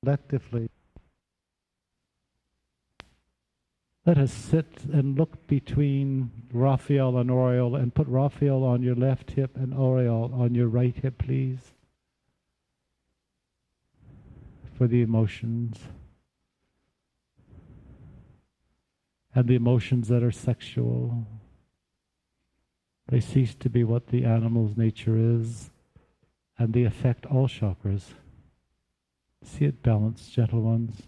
collectively. Let us sit and look between Raphael and Oriole, and put Raphael on your left hip and Oriole on your right hip, please, for the emotions. And the emotions that are sexual, they cease to be what the animal's nature is, and they affect all chakras. See it balanced, gentle ones.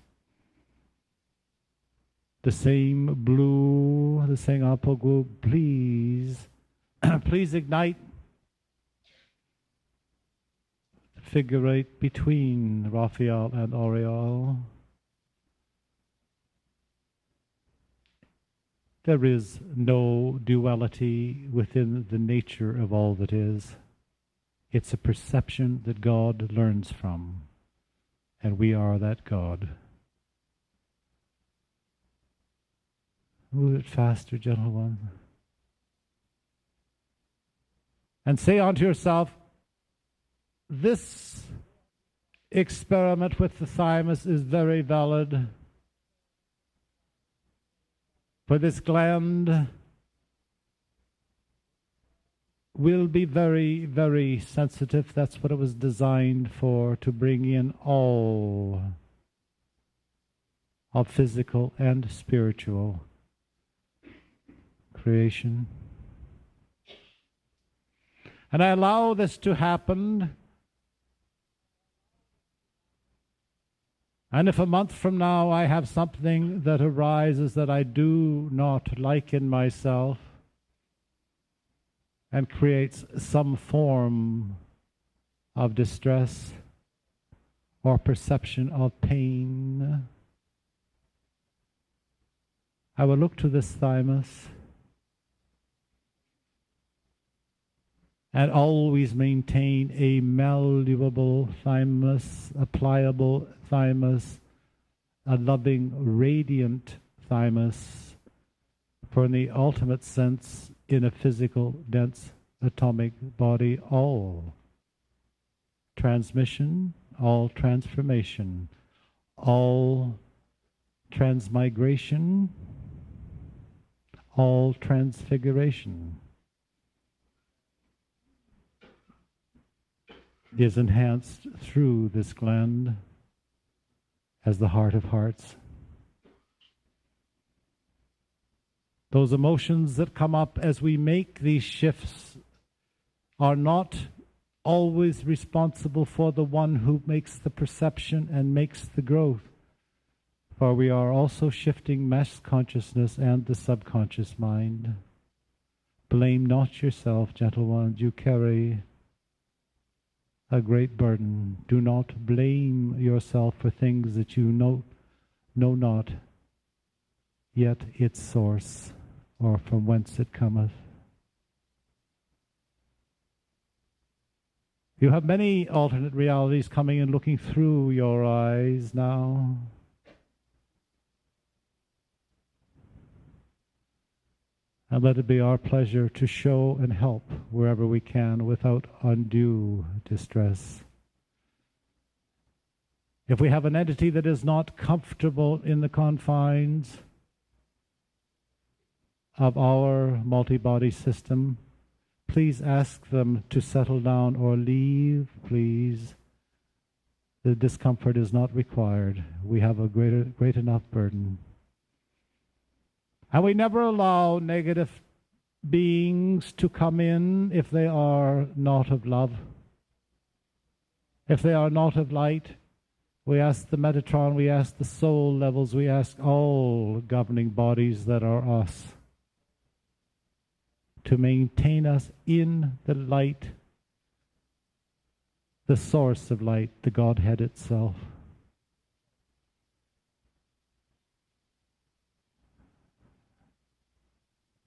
The same blue, the same apple glue, please, please ignite. Figure eight between Raphael and Oriole. There is no duality within the nature of all that is. It's a perception that God learns from, and we are that God. Move it faster, gentle one. And say unto yourself, this experiment with the thymus is very valid. For this gland will be very, very sensitive. That's what it was designed for, to bring in all of physical and spiritual creation. And I allow this to happen. And if a month from now I have something that arises that I do not like in myself and creates some form of distress or perception of pain, I will look to this thymus and always maintain a malleable thymus, a pliable thymus, a loving, radiant thymus, for in the ultimate sense, in a physical, dense, atomic body, all transmission, all transformation, all transmigration, all transfiguration is enhanced through this gland as the heart of hearts. Those emotions that come up as we make these shifts are not always responsible for the one who makes the perception and makes the growth. For we are also shifting mass consciousness and the subconscious mind. Blame not yourself, gentle ones. You carry a great burden. Do not blame yourself for things that you know not yet its source, or from whence it cometh. You have many alternate realities coming and looking through your eyes now. And let it be our pleasure to show and help wherever we can without undue distress. If we have an entity that is not comfortable in the confines of our multi-body system, please ask them to settle down or leave, please. The discomfort is not required. We have a great enough burden. And we never allow negative beings to come in if they are not of love. If they are not of light, we ask the Metatron, we ask the soul levels, we ask all governing bodies that are us to maintain us in the light, the source of light, the Godhead itself.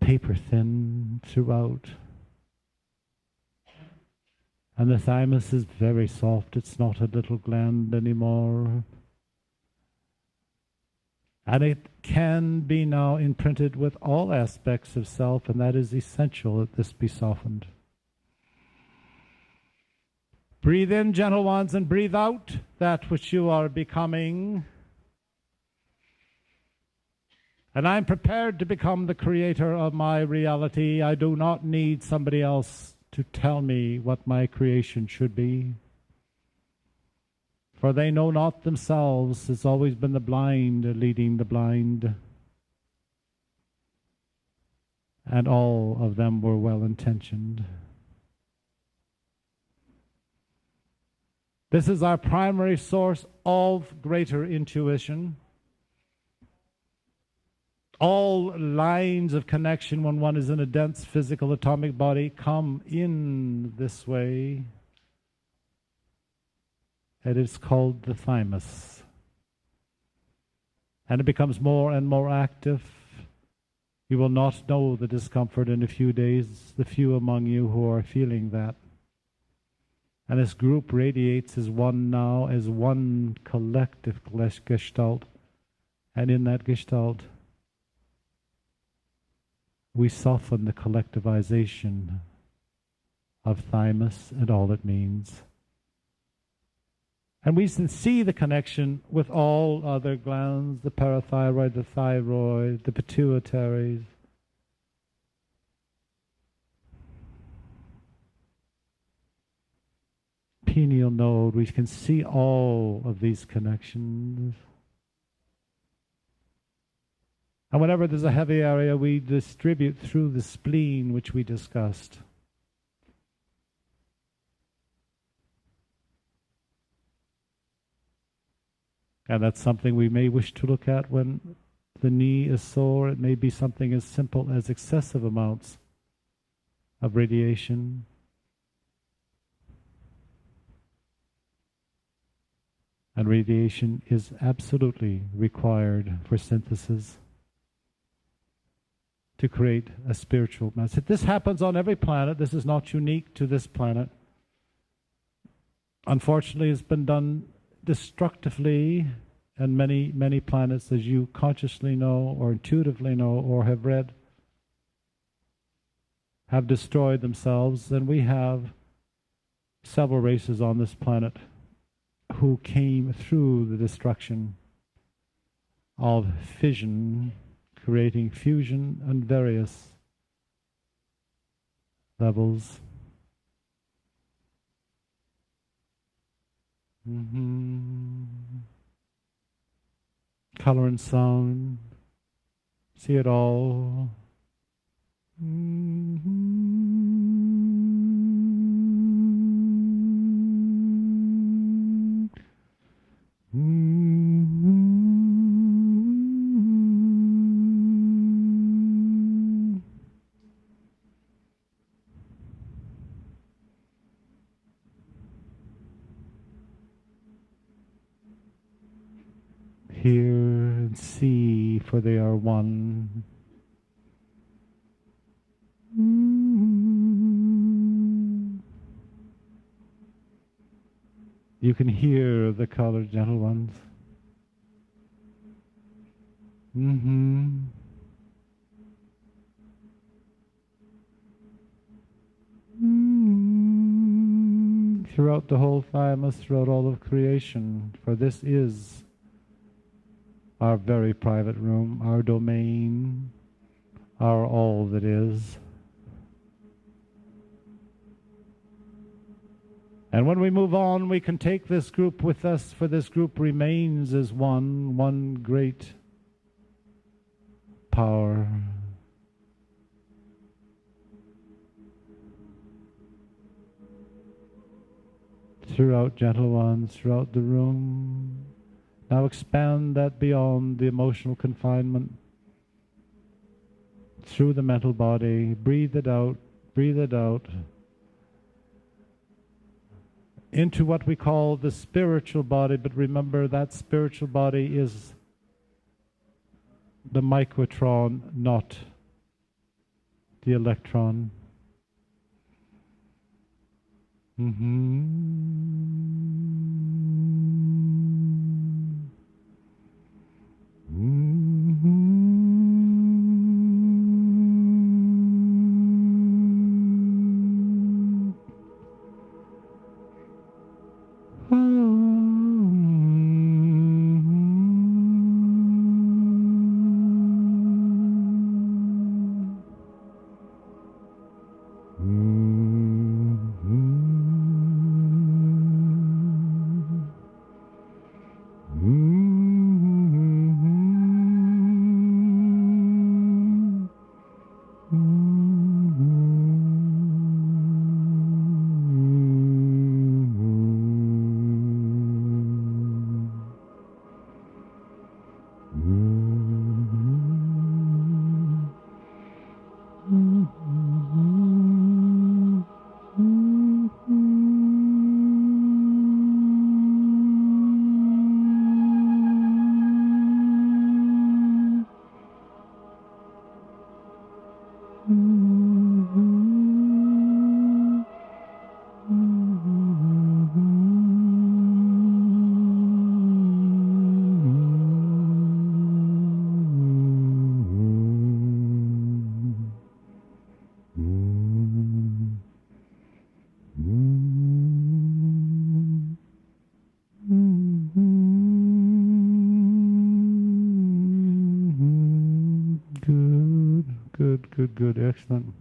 Paper thin throughout. And the thymus is very soft. It's not a little gland anymore. And it can be now imprinted with all aspects of self, and that is essential that this be softened. Breathe in, gentle ones, and breathe out that which you are becoming. And I'm prepared to become the creator of my reality. I do not need somebody else to tell me what my creation should be. For they know not themselves. It's always been the blind leading the blind. And all of them were well-intentioned. This is our primary source of greater intuition. All lines of connection when one is in a dense physical atomic body come in this way. It is called the thymus. And it becomes more and more active. You will not know the discomfort in a few days, the few among you who are feeling that. And this group radiates as one now, as one collective gestalt. And in that gestalt, we soften the collectivization of thymus and all it means. And we can see the connection with all other glands, the parathyroid, the thyroid, the pituitaries. Pineal node, we can see all of these connections. And whenever there's a heavy area, we distribute through the spleen, which we discussed. And that's something we may wish to look at when the knee is sore. It may be something as simple as excessive amounts of radiation. And radiation is absolutely required for synthesis to create a spiritual message. This happens on every planet. This is not unique to this planet. Unfortunately, it's been done destructively, and many planets, as you consciously know or intuitively know or have read, have destroyed themselves. And we have several races on this planet who came through the destruction of fission, creating fusion on various levels. Color and sound, see it all. Hear and see, for they are one. You can hear the color, gentle ones. Throughout the whole thymus, throughout all of creation, for this is our very private room, our domain, our all that is. And when we move on, we can take this group with us, for this group remains as one great power. Throughout, gentle ones, throughout the room. Now expand that beyond the emotional confinement, through the mental body. Breathe it out, breathe it out. Into what we call the spiritual body, but remember that spiritual body is the microtron, not the electron. good, excellent.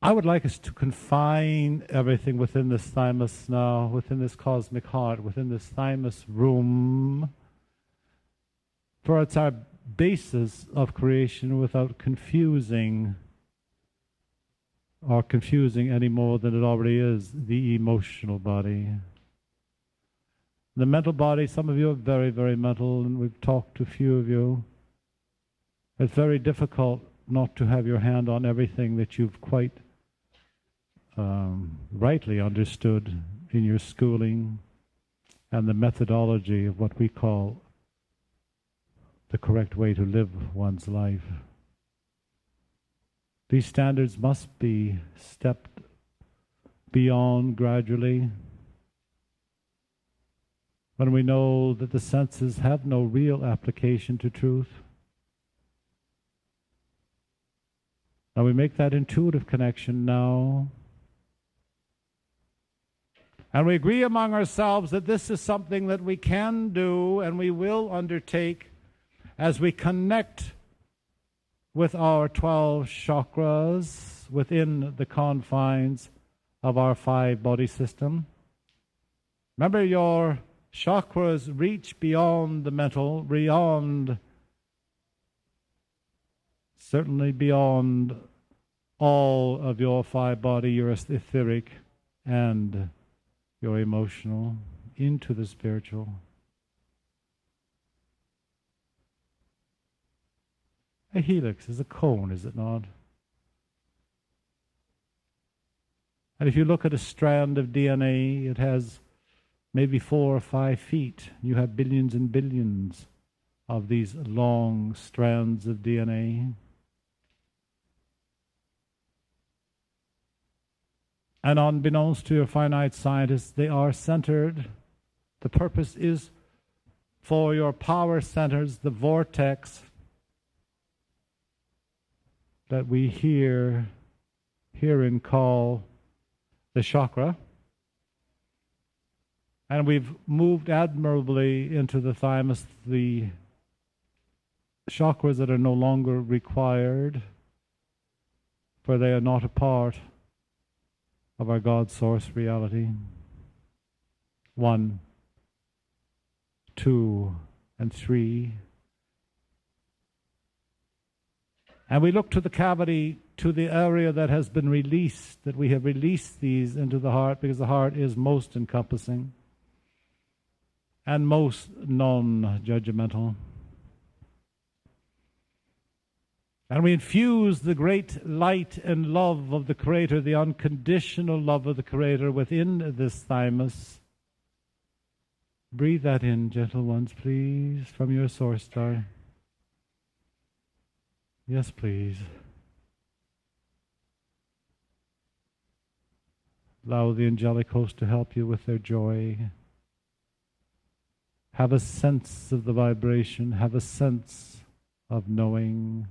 I would like us to confine everything within this thymus now, within this cosmic heart, within this thymus room, for it's our basis of creation without confusing any more than it already is, the emotional body. The mental body, some of you are very, very mental, and we've talked to a few of you. It's very difficult not to have your hand on everything that you've quite rightly understood in your schooling and the methodology of what we call the correct way to live one's life. These standards must be stepped beyond gradually when we know that the senses have no real application to truth. Now we make that intuitive connection now. And we agree among ourselves that this is something that we can do and we will undertake as we connect with our 12 chakras within the confines of our 5-body system. Remember, your chakras reach beyond the mental, certainly beyond all of your 5-body, your etheric and your emotional, into the spiritual. A helix is a cone, is it not? And if you look at a strand of DNA, it has maybe 4 or 5 feet. You have billions and billions of these long strands of DNA. And unbeknownst to your finite scientists, they are centered. The purpose is for your power centers, the vortex that we herein call the chakra. And we've moved admirably into the thymus, the chakras that are no longer required, for they are not a part of our God source reality. 1, 2, and 3. And we look to the cavity, to the area that has been released, that we have released these into the heart, because the heart is most encompassing and most non-judgmental. And we infuse the great light and love of the Creator, the unconditional love of the Creator within this thymus. Breathe that in, gentle ones, please, from your source star. Yes, please. Allow the angelic host to help you with their joy. Have a sense of the vibration. Have a sense of knowing.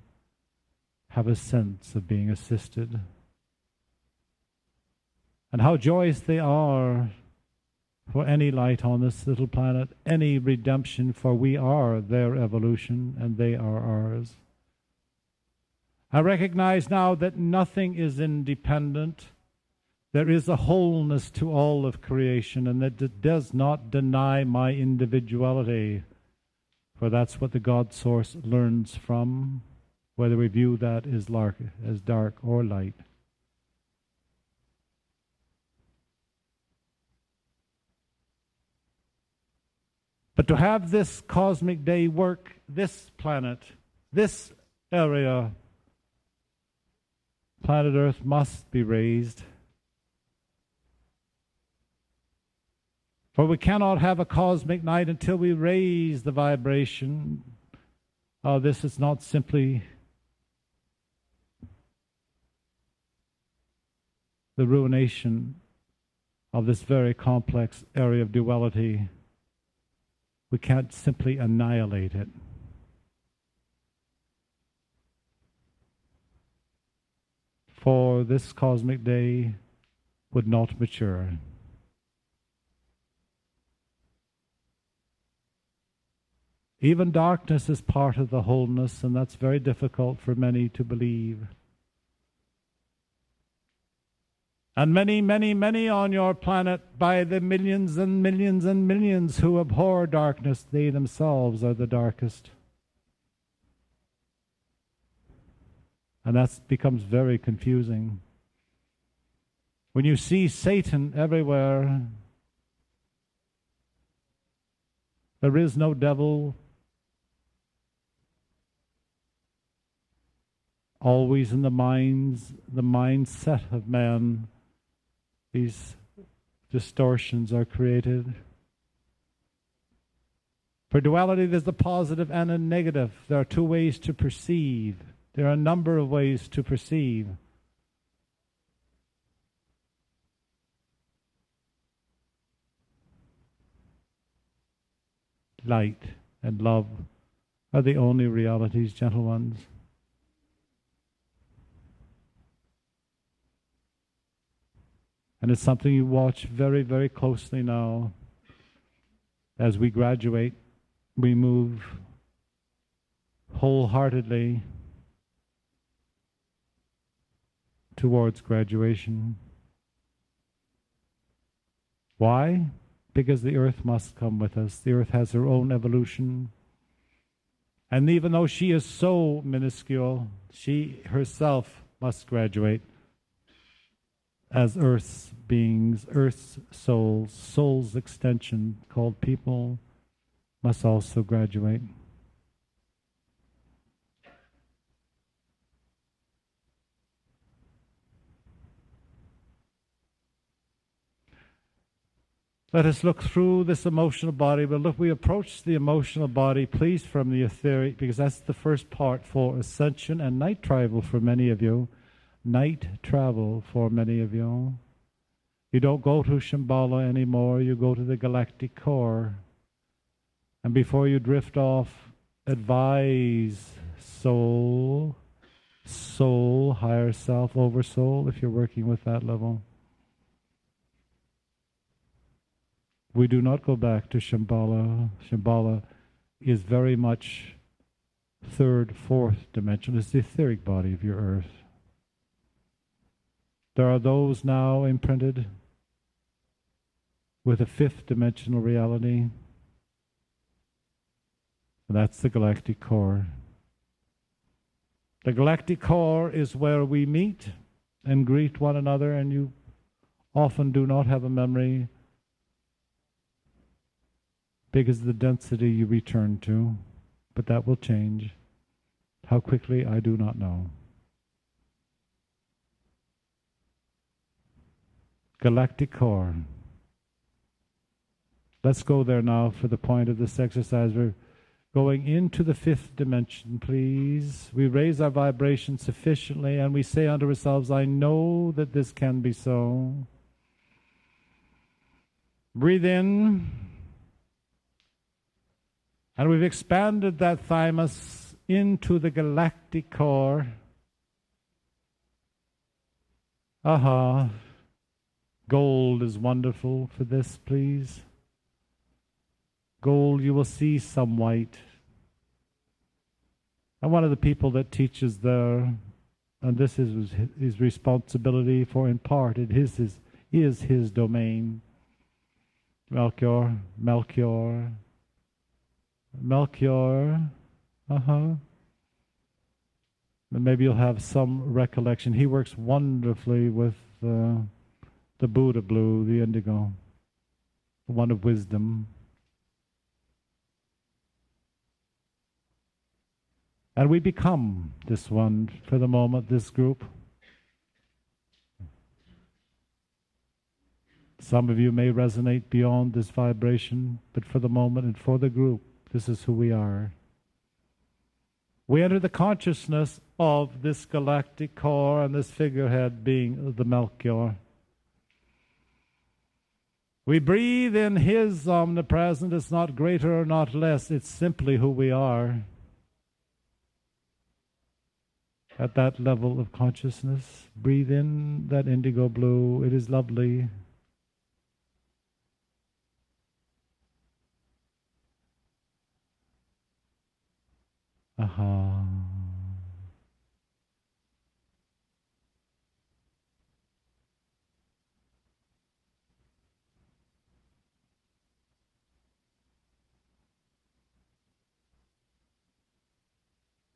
Have a sense of being assisted. And how joyous they are for any light on this little planet, any redemption, for we are their evolution and they are ours. I recognize now that nothing is independent. There is a wholeness to all of creation, and that it does not deny my individuality, for that's what the God source learns from, whether we view that as dark or light. But to have this cosmic day work, this planet, this area, planet Earth, must be raised. For we cannot have a cosmic night until we raise the vibration. This is not simply the ruination of this very complex area of duality. We can't simply annihilate it. For this cosmic day would not mature. Even darkness is part of the wholeness, and that's very difficult for many to believe. And many, many, many on your planet, by the millions and millions and millions who abhor darkness, they themselves are the darkest. And that becomes very confusing. When you see Satan everywhere, there is no devil. Always in the mindset of man, these distortions are created. For duality, there's a positive and a negative. There are two ways to perceive. There are a number of ways to perceive. Light and love are the only realities, gentle ones. And it's something you watch very, very closely now. As we graduate, we move wholeheartedly towards graduation. Why? Because the earth must come with us. The earth has her own evolution. And even though she is so minuscule, she herself must graduate as Earth's beings, Earth's souls, soul's extension called people must also graduate. Let us look through this emotional body, but look, we approach the emotional body, please, from the etheric, because that's the first part for ascension and night travel for many of you. Night travel for many of you. You don't go to Shambhala anymore, you go to the galactic core. And before you drift off, advise soul, higher self, oversoul, if you're working with that level. We do not go back to Shambhala. Shambhala is very much third, fourth dimension. It's the etheric body of your earth. There are those now imprinted with a fifth dimensional reality. And that's the galactic core. The galactic core is where we meet and greet one another, and you often do not have a memory because of the density you return to, but that will change. How quickly, I do not know. Galactic core. Let's go there now for the point of this exercise. We're going into the fifth dimension, please. We raise our vibration sufficiently and we say unto ourselves, I know that this can be so. Breathe in. And we've expanded that thymus into the galactic core. Aha. Gold is wonderful for this, please. Gold, you will see some white. And one of the people that teaches there, and this is his responsibility, for in part it is his domain. Melchior. And maybe you'll have some recollection. He works wonderfully with the Buddha blue, the indigo, the one of wisdom. And we become this one for the moment, this group. Some of you may resonate beyond this vibration, but for the moment and for the group, this is who we are. We enter the consciousness of this galactic core and this figurehead being the Melchior. We breathe in his omnipresence. It's not greater or not less. It's simply who we are. At that level of consciousness, breathe in that indigo blue. It is lovely. Aha.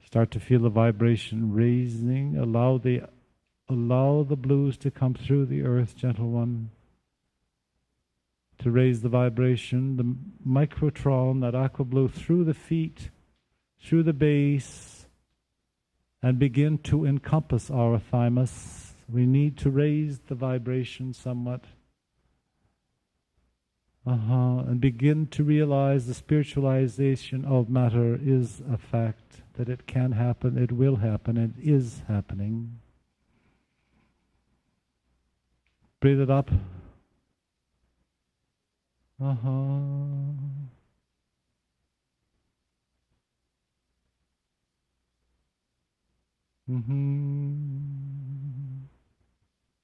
Start to feel the vibration raising. Allow the blues to come through the earth, gentle one, to raise the vibration, the microtron, that aqua blue, through the feet, through the base, and begin to encompass our thymus. We need to raise the vibration somewhat. And begin to realize the spiritualization of matter is a fact, that it can happen, it will happen, it is happening. Breathe it up.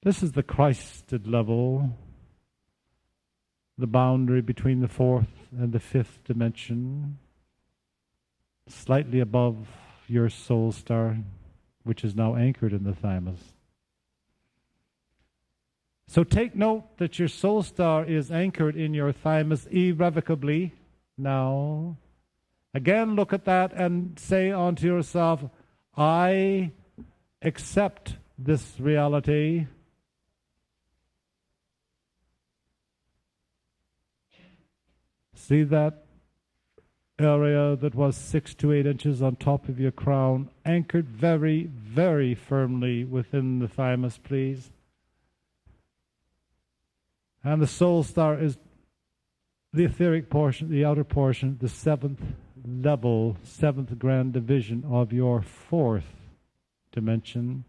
This is the Christed level, the boundary between the fourth and the fifth dimension, slightly above your soul star, which is now anchored in the thymus. So take note that your soul star is anchored in your thymus irrevocably now. Again, look at that and say unto yourself, I accept this reality. See that area that was 6 to 8 inches on top of your crown, anchored very, very firmly within the thymus, please. And the soul star is the etheric portion, the outer portion, the 7th level, 7th grand division of your 4th dimension,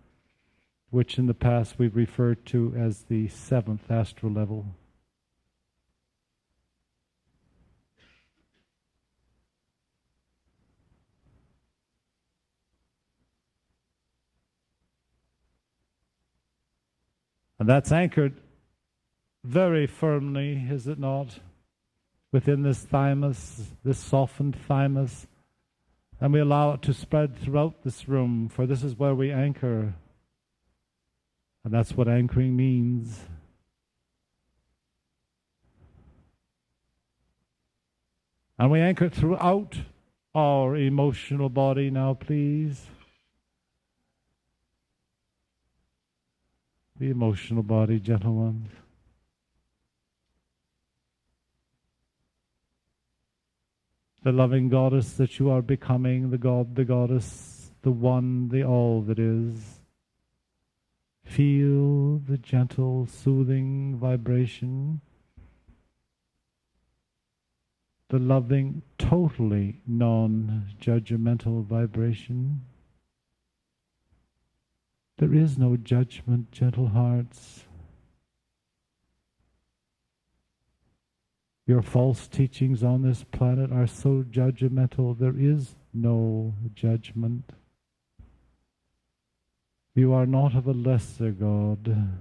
which in the past we've referred to as the 7th astral level. And that's anchored very firmly, is it not, within this thymus, this softened thymus. And we allow it to spread throughout this room, for this is where we anchor. And that's what anchoring means. And we anchor throughout our emotional body now, please. The emotional body, gentle ones. The loving goddess that you are becoming, the god, the goddess, the one, the all that is. Feel the gentle, soothing vibration. The loving, totally non-judgmental vibration. There is no judgment, gentle hearts. Your false teachings on this planet are so judgmental. There is no judgment. You are not of a lesser God.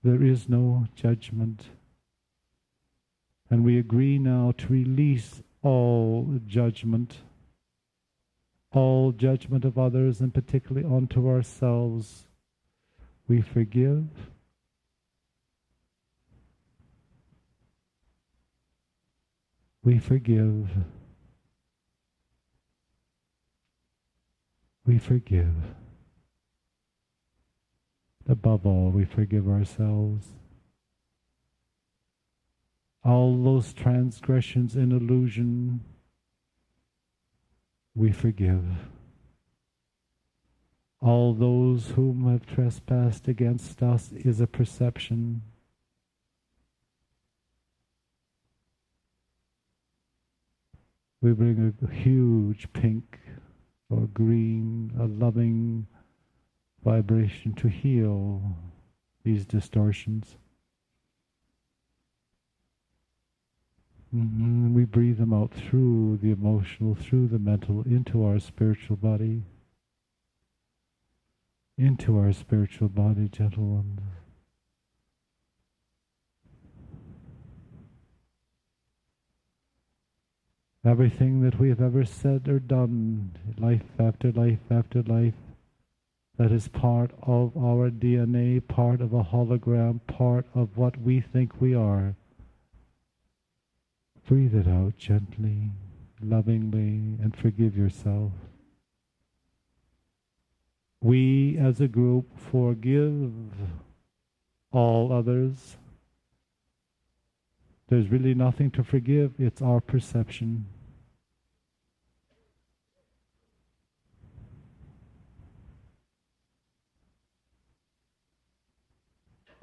There is no judgment. And we agree now to release all judgment of others, and particularly onto ourselves. We forgive. We forgive. We forgive. Above all, we forgive ourselves. All those transgressions in illusion, we forgive. All those whom have trespassed against us is a perception. We bring a huge pink or green, a loving vibration to heal these distortions. We breathe them out through the emotional, through the mental, into our spiritual body. Into our spiritual body, gentle ones. Everything that we have ever said or done, life after life after life, that is part of our DNA, part of a hologram, part of what we think we are. Breathe it out gently, lovingly, and forgive yourself. We as a group forgive all others. There's really nothing to forgive, it's our perception.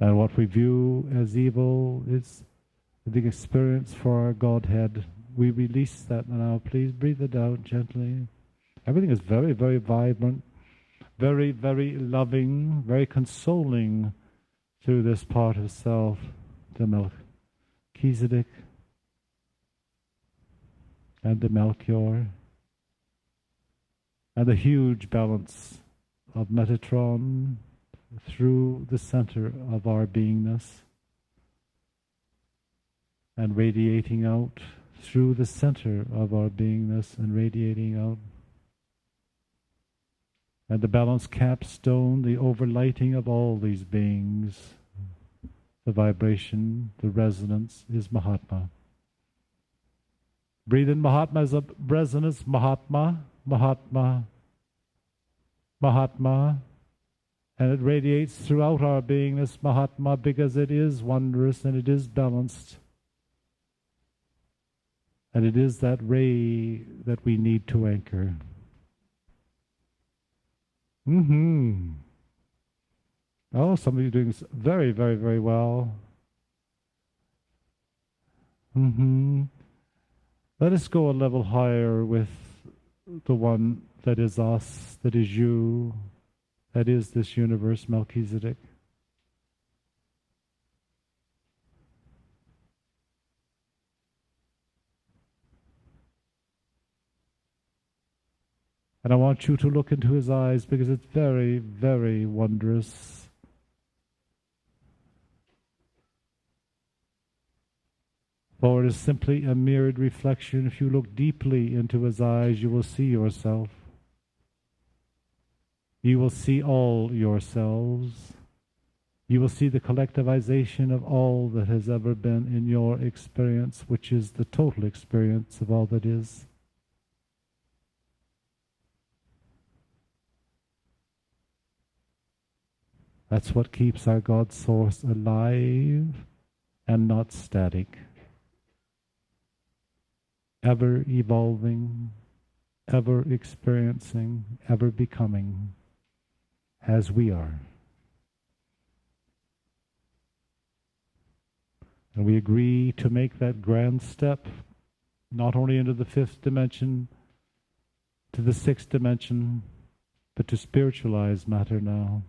And what we view as evil is the experience for our Godhead. We release that now. Please breathe it out gently. Everything is very, very vibrant, very, very loving, very consoling through this part of self, the Melchizedek and the Melchior, and the huge balance of Metatron through the center of our beingness and radiating out through the center of our beingness and radiating out. And the balance capstone, the overlighting of all these beings, the vibration, the resonance is Mahatma. Breathe in Mahatma as a resonance, Mahatma, Mahatma, Mahatma. And it radiates throughout our beingness, Mahatma, because it is wondrous and it is balanced. And it is that ray that we need to anchor. Oh, some of you are doing very, very, very well. Let us go a level higher with the one that is us, that is you, that is this universe, Melchizedek. And I want you to look into his eyes because it's very, very wondrous. For it is simply a mirrored reflection. If you look deeply into his eyes, you will see yourself. You will see all yourselves. You will see the collectivization of all that has ever been in your experience, which is the total experience of all that is. That's what keeps our God Source alive and not static. Ever evolving, ever experiencing, ever becoming, as we are. And we agree to make that grand step, not only into the fifth dimension, to the sixth dimension, but to spiritualize matter now.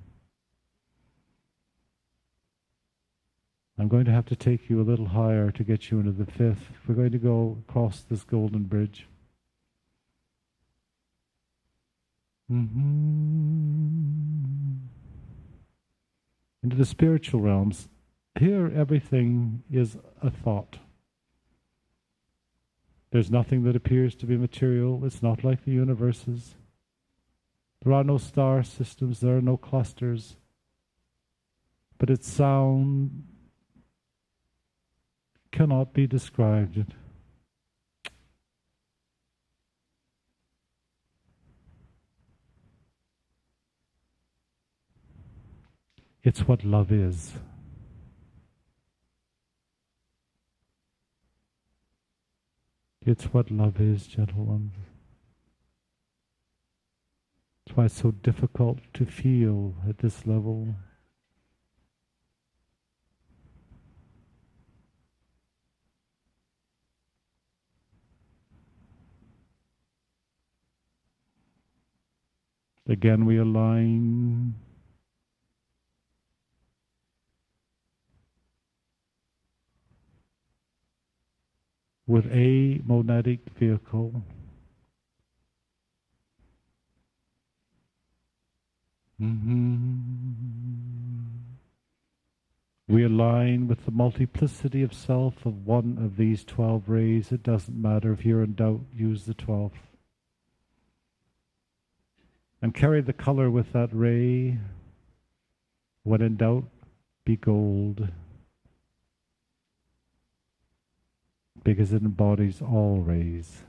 I'm going to have to take you a little higher to get you into the fifth. We're going to go across this golden bridge. Into the spiritual realms. Here everything is a thought. There's nothing that appears to be material. It's not like the universes. There are no star systems. There are no clusters. But its sound cannot be described. It's what love is. It's what love is, gentle ones. That's why it's so difficult to feel at this level. Again, we align. With a monadic vehicle. We align with the multiplicity of self of one of these 12 rays. It doesn't matter if you're in doubt, use the 12th. And carry the color with that ray. When in doubt, be gold. Because it embodies all rays.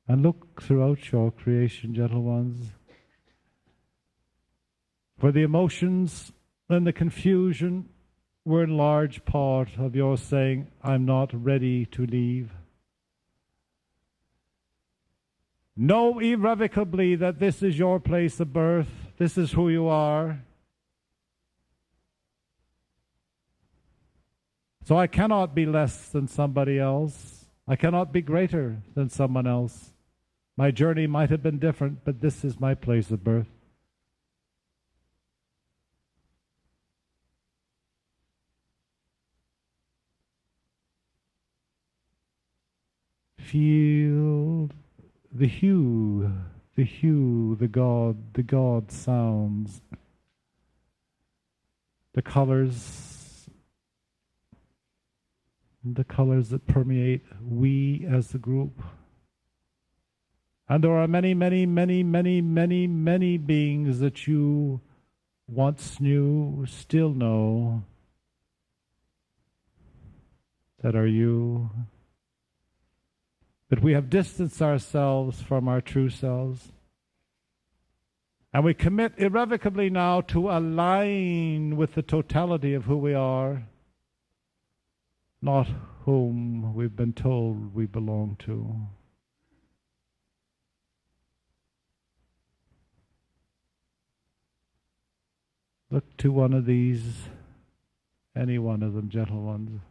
And look throughout your creation, gentle ones, for the emotions and the confusion were in large part of your saying, I'm not ready to leave. Know irrevocably that this is your place of birth. This is who you are. So I cannot be less than somebody else. I cannot be greater than someone else. My journey might have been different, but this is my place of birth. Feel the hue, the God sounds, the colors that permeate we as the group. And there are many, many, many, many, many, many beings that you once knew, still know, that are you. That we have distanced ourselves from our true selves. And we commit irrevocably now to align with the totality of who we are, not whom we've been told we belong to. Look to one of these, any one of them, gentle ones.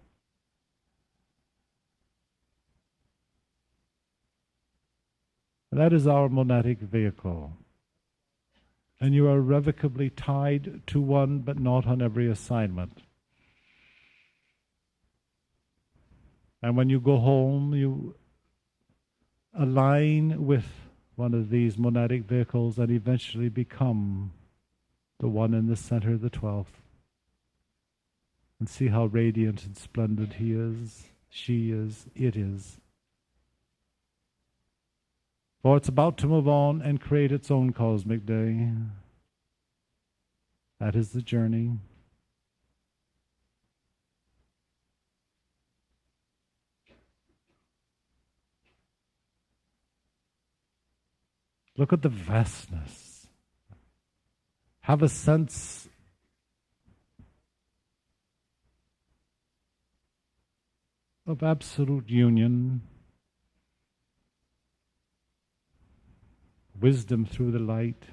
That is our monadic vehicle. And you are irrevocably tied to one, but not on every assignment. And when you go home, you align with one of these monadic vehicles and eventually become the one in the center, the 12th. And see how radiant and splendid he is, she is, it is. For it's about to move on and create its own cosmic day. That is the journey. Look at the vastness. Have a sense of absolute union. Wisdom through the light,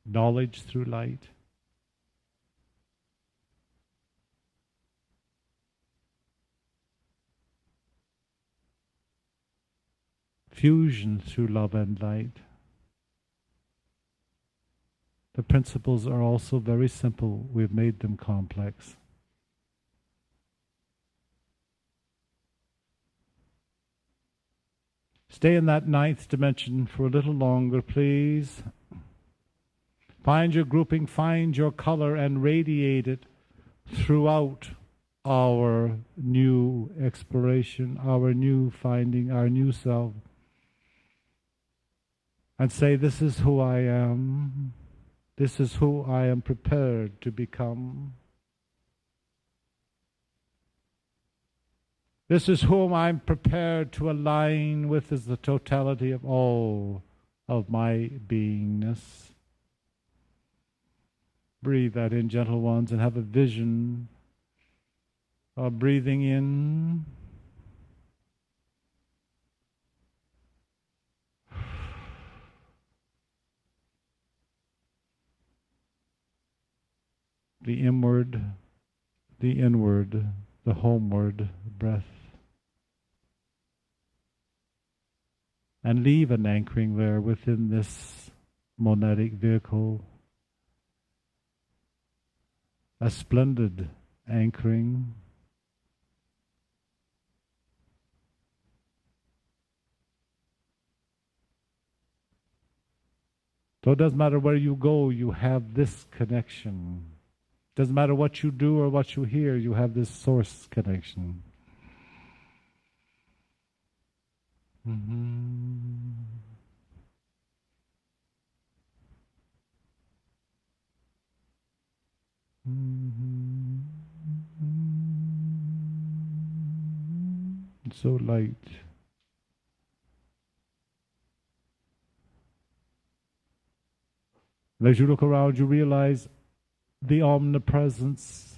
knowledge through light. Fusion through love and light. The principles are also very simple. We've made them complex. Stay in that 9th dimension for a little longer, please. Find your grouping, find your color, and radiate it throughout our new exploration, our new finding, our new self. And say, this is who I am. This is who I am prepared to become. This is whom I'm prepared to align with as the totality of all of my beingness. Breathe that in, gentle ones, and have a vision of breathing in. The inward, the inward, the homeward breath. And leave an anchoring there within this monadic vehicle. A splendid anchoring. So it doesn't matter where you go, you have this connection. Doesn't matter what you do or what you hear, you have this source connection. Mm-hmm. Mm-hmm. It's so light. And as you look around, you realize the omnipresence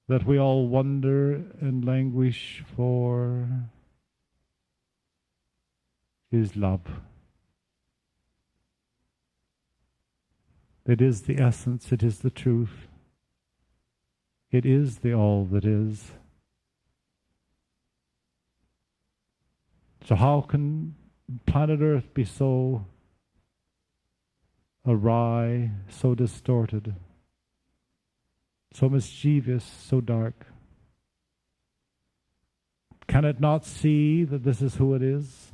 that we all wonder and languish for is love. It is the essence, it is the truth. It is the all that is. So how can planet Earth be so awry, so distorted, so mischievous, so dark? Can it not see that this is who it is?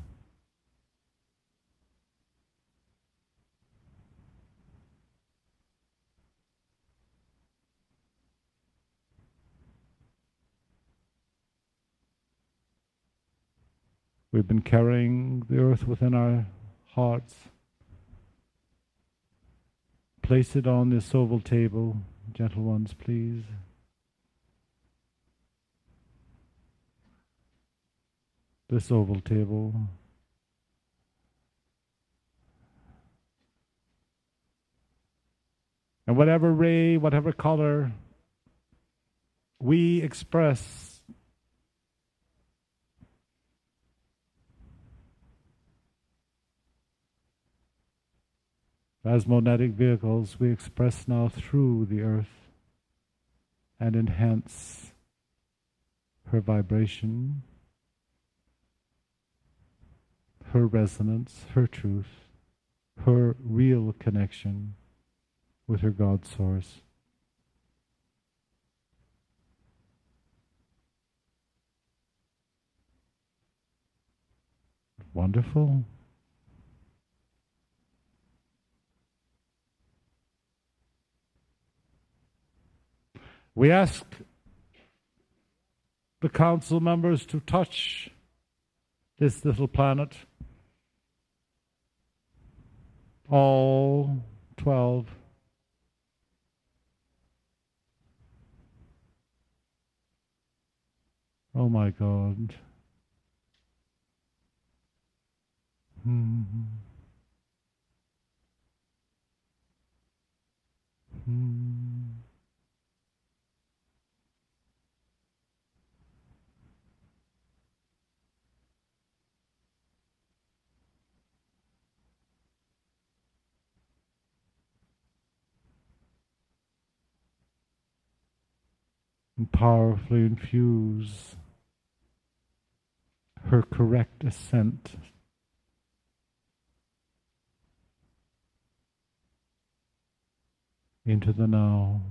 We've been carrying the earth within our hearts. Place it on this oval table, gentle ones, please. This oval table. And whatever ray, whatever color we express, as monetic vehicles, we express now through the earth and enhance her vibration, her resonance, her truth, her real connection with her God source. Wonderful. We ask the council members to touch this little planet, all 12. Oh my God. Mm-hmm. Mm-hmm. And powerfully infuse her correct ascent into the now,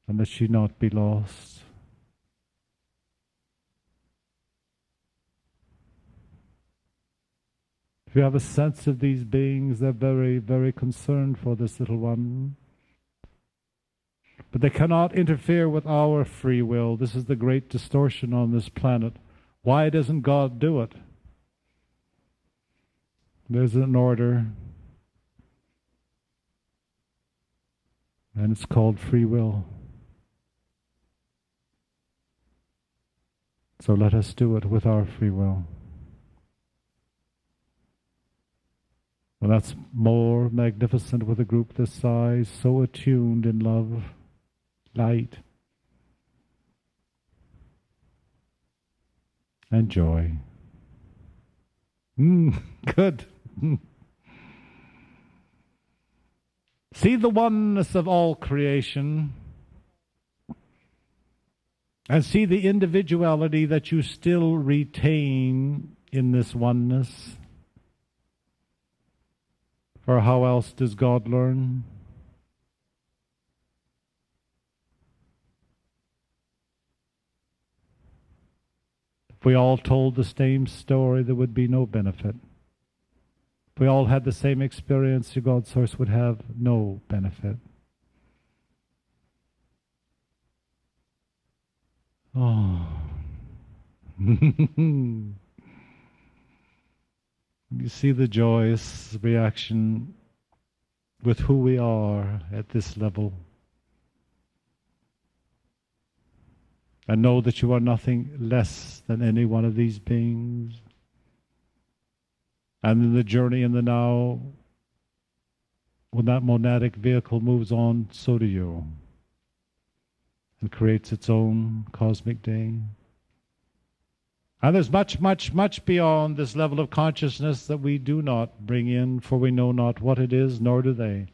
and that she not be lost. If you have a sense of these beings, they're very, very concerned for this little one. But they cannot interfere with our free will. This is the great distortion on this planet. Why doesn't God do it? There's an order, and it's called free will. So let us do it with our free will. Well, that's more magnificent with a group this size, so attuned in love, light, and joy. Good. See the oneness of all creation, and see the individuality that you still retain in this oneness. For how else does God learn? If we all told the same story, there would be no benefit. If we all had the same experience, your God Source would have no benefit. Oh. You see the joyous reaction with who we are at this level. And know that you are nothing less than any one of these beings. And in the journey in the now, when that monadic vehicle moves on, so do you. And creates its own cosmic day. And there's much, much, much beyond this level of consciousness that we do not bring in, for we know not what it is, nor do they,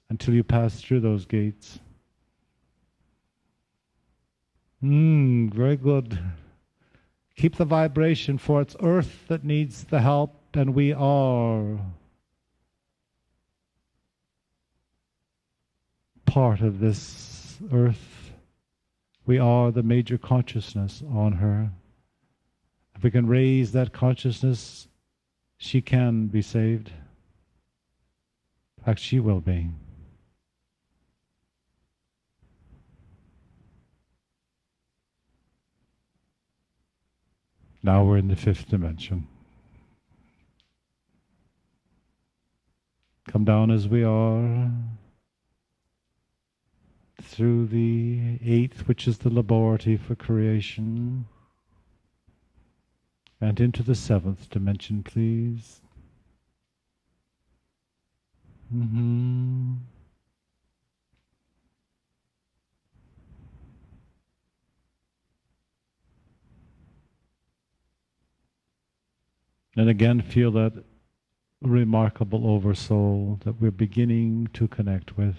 until you pass through those gates. Very good. Keep the vibration, for it's Earth that needs the help, and we are part of this Earth. We are the major consciousness on her. If we can raise that consciousness, she can be saved. In fact, she will be. Now we're in the fifth dimension. Come down as we are, through the eighth, which is the laboratory for creation, and into the seventh dimension, please. And again, feel that remarkable oversoul that we're beginning to connect with.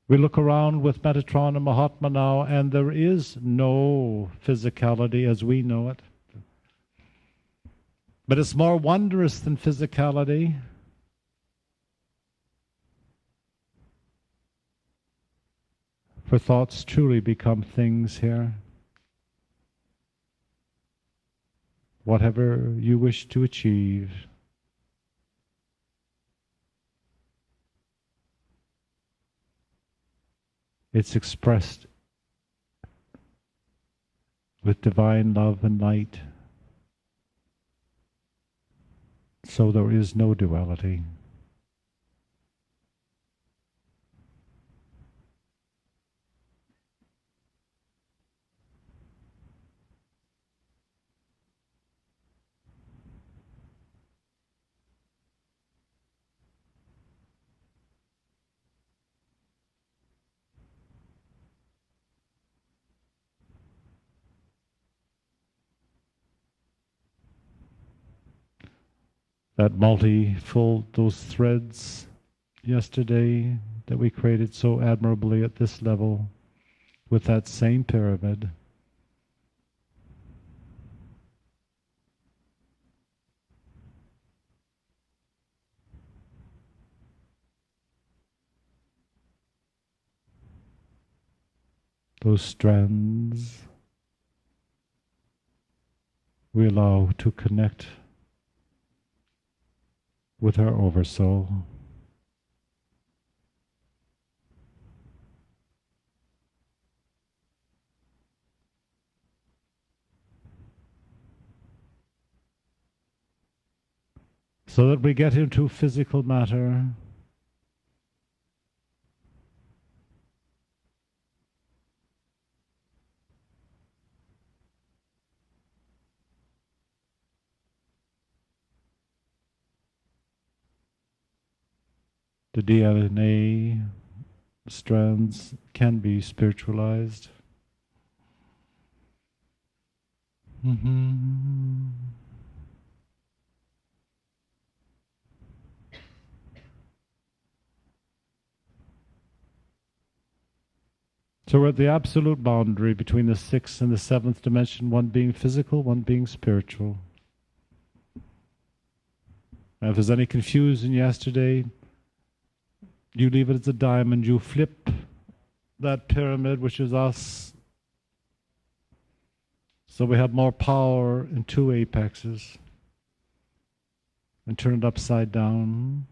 We look around with Metatron and Mahatma now, and there is no physicality as we know it. But it's more wondrous than physicality. For thoughts truly become things here. Whatever you wish to achieve, it's expressed with divine love and light. So there is no duality. That multifold, those threads yesterday that we created so admirably at this level with that same pyramid. Those strands we allow to connect with our oversoul. So that we get into physical matter. The DNA strands can be spiritualized. So we're at the absolute boundary between the sixth and the seventh dimension, one being physical, one being spiritual. And if there's any confusion yesterday, you leave it as a diamond, you flip that pyramid, which is us. So we have more power in two apexes. And turn it upside down.